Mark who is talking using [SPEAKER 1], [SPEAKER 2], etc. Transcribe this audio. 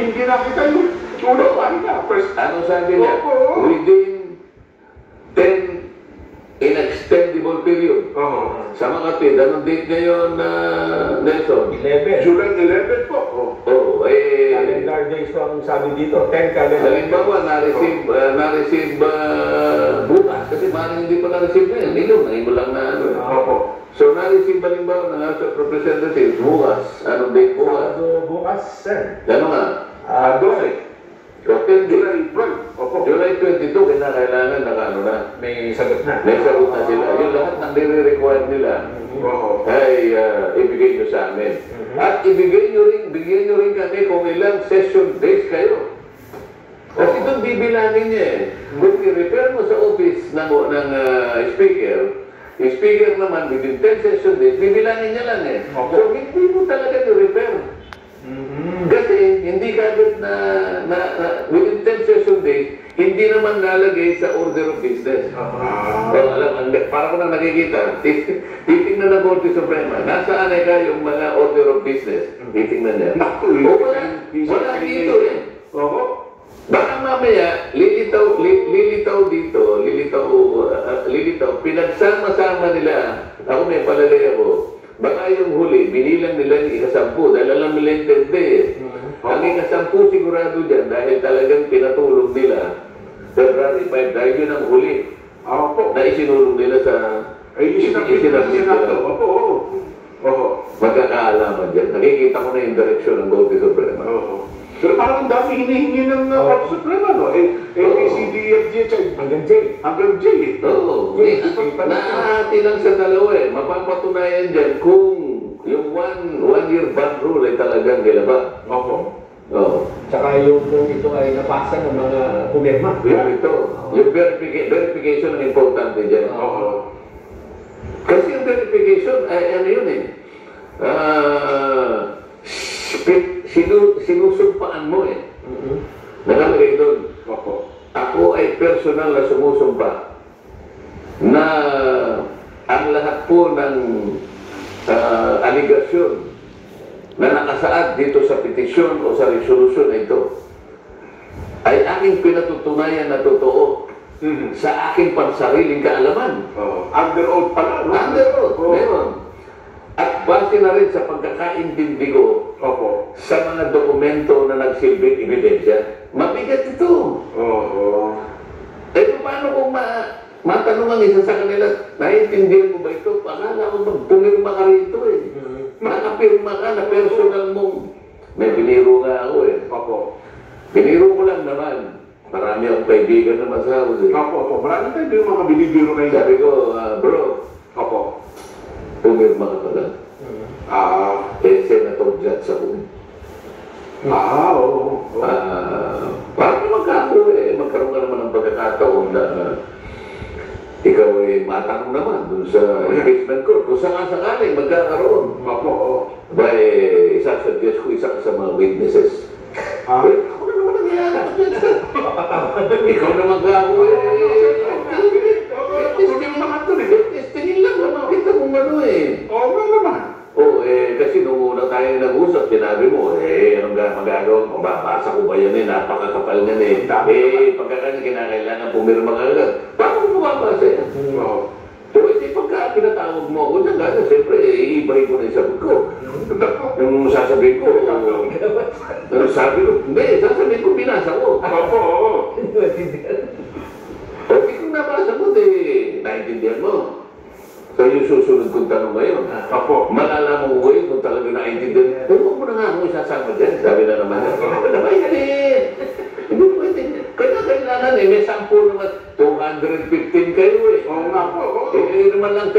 [SPEAKER 1] hindi nakita yung unang pahina. First,
[SPEAKER 2] Ano sabi niya?
[SPEAKER 1] Opo.
[SPEAKER 2] Within 10 inextendable period.
[SPEAKER 1] Oo.
[SPEAKER 2] Sa Makati, anong date ngayon, Nelson?
[SPEAKER 3] 11.
[SPEAKER 1] July 11 po.
[SPEAKER 2] Oh,
[SPEAKER 3] Calendar days po ang sabi dito. 10 calendar days.
[SPEAKER 2] halimbawa, na-receive bukas. Kasi maaaring hindi pa na-receive na yan. Nilo, ngayon mo lang na ano.
[SPEAKER 1] Opo.
[SPEAKER 2] So, na-receive halimbawa ng House of Representatives bukas. Anong date bukas?
[SPEAKER 3] So, bukas, sir.
[SPEAKER 2] Ano nga?
[SPEAKER 1] 12.
[SPEAKER 2] So, 10 days.
[SPEAKER 1] July 12. Opo.
[SPEAKER 2] July 22, kailangan naka-ano na.
[SPEAKER 3] May sagot na.
[SPEAKER 2] May sagot na sila. Yung lahat ng nire-require nila
[SPEAKER 1] Oo.
[SPEAKER 2] ay ibigay nyo sa amin. At bigyan nyo rin kami kung ilang session days kayo. Kasi doon bibilangin niya eh. Kung i-refer mo sa office ng speaker, yung speaker naman within 10 session days, bibilangin niya lang eh.
[SPEAKER 1] Opo.
[SPEAKER 2] So hindi mo talaga i-refer. Kasi hindi kagad na within 10 session days, hindi naman nalagay sa order of business. Para ko na nakikita, titingnan ng Korte Suprema, nasaan ay yung mga order of business? Titingnan niya. Wala dito eh.
[SPEAKER 1] Oo.
[SPEAKER 2] Baka mamaya, lilitaw dito, pinagsama-sama nila, ako may palagay ako, baka yung huli, binilang nila yung ika-10 dahil alam nila yung 10 days. Ang ika-10 sigurado dyan dahil talagang pinatulog nila. February 5, dahil yun ang huli
[SPEAKER 1] Opo.
[SPEAKER 2] na isinulong nila sa
[SPEAKER 1] Ay, isinabit na Senato. Opo. Oo.
[SPEAKER 2] magkakaalaman dyan. Nakikita ko na yung direksyon ng Korte Suprema.
[SPEAKER 1] Oo. Pero parang ang dami hinihingi ng Korte Suprema, no? ABCDFG,
[SPEAKER 3] Hanggang J.
[SPEAKER 1] hanggang J.
[SPEAKER 2] Oo. Naahati lang sa dalawa eh. Mapapatunayan dyan kung yung one-year ban rule ay talagang nilaba.
[SPEAKER 1] Opo.
[SPEAKER 2] Oo.
[SPEAKER 3] Tsaka yung kung ito ay napasa ng mga pumirma.
[SPEAKER 2] Yung ito, yung verification ang importante dyan.
[SPEAKER 1] Oo.
[SPEAKER 2] Kasi yung verification ay ano yun eh. Sinusumpaan mo eh. Nakalagay doon.
[SPEAKER 1] Opo.
[SPEAKER 2] Ako ay personal na sumusumpa na ang lahat po ng aligasyon na nakasaad dito sa petisyon o sa resolusyon na ito ay aking pinatutunayan na totoo sa aking pansariling kaalaman.
[SPEAKER 1] Under oath pala, no?
[SPEAKER 2] Under oath, meron. At base na rin sa pagkakaintindi ko
[SPEAKER 1] Opo.
[SPEAKER 2] sa mga dokumento na nagsilbing ebidensya, mabigat ito.
[SPEAKER 1] Oo.
[SPEAKER 2] Eh, paano kung matanong ang isa sa kanila, naiintindihan mo ba ito? Pakala ko ba, pumirma ka rito eh. Nakapirma ka na personal mong, may biniro nga ako eh.
[SPEAKER 1] Opo.
[SPEAKER 2] Biniro ko lang naman. Marami akong kaibigan na masahod eh.
[SPEAKER 1] Opo. Marami tayo yung mga binibiro kayo.
[SPEAKER 2] Sabi ko, bro,
[SPEAKER 1] Opo.
[SPEAKER 2] pumirma ka pala. Senator Judge ako eh.
[SPEAKER 1] Oo.
[SPEAKER 2] Parang magkaroon ka naman ng pagkakataon na ikaw ay matanong naman dun sa impeachment court. Kung sakasakaling magkakaroon,
[SPEAKER 1] Opo.
[SPEAKER 2] ba isasuggest ko isa ka sa mga witnesses. Ako na naman nangyayari. Ikaw naman ka ako testingin lang naman kita kung ano eh.
[SPEAKER 1] Oo nga naman.
[SPEAKER 2] Kasi nung una tayo nag-usap, sinabi mo, anong magagawa mo? Babasa ko ba yan eh? Napakakapal niyan eh. Pagkakanya kinakailangan pumirma ka agad. Paano mo mababasa yan?
[SPEAKER 1] Oo.
[SPEAKER 2] So, pagka pinatawag mo ako dyan, gano'n, siyempre, iibahin ko na yung sagot ko. Yung sasabihin ko, sasabihin ko, binasa ko.
[SPEAKER 1] Opo.
[SPEAKER 2] Okay, kung nabasa mo, naintindihan mo. So, yung susunod kong tanong ngayon, malalaman mo ngayon kung talaga naintindihan. Pero huwag mo na nga ako isasama dyan. Sabi na naman, hindi pwede. Kailangan may sample naman, 215 kayo eh.
[SPEAKER 1] Oo nga po.
[SPEAKER 2] Naman lang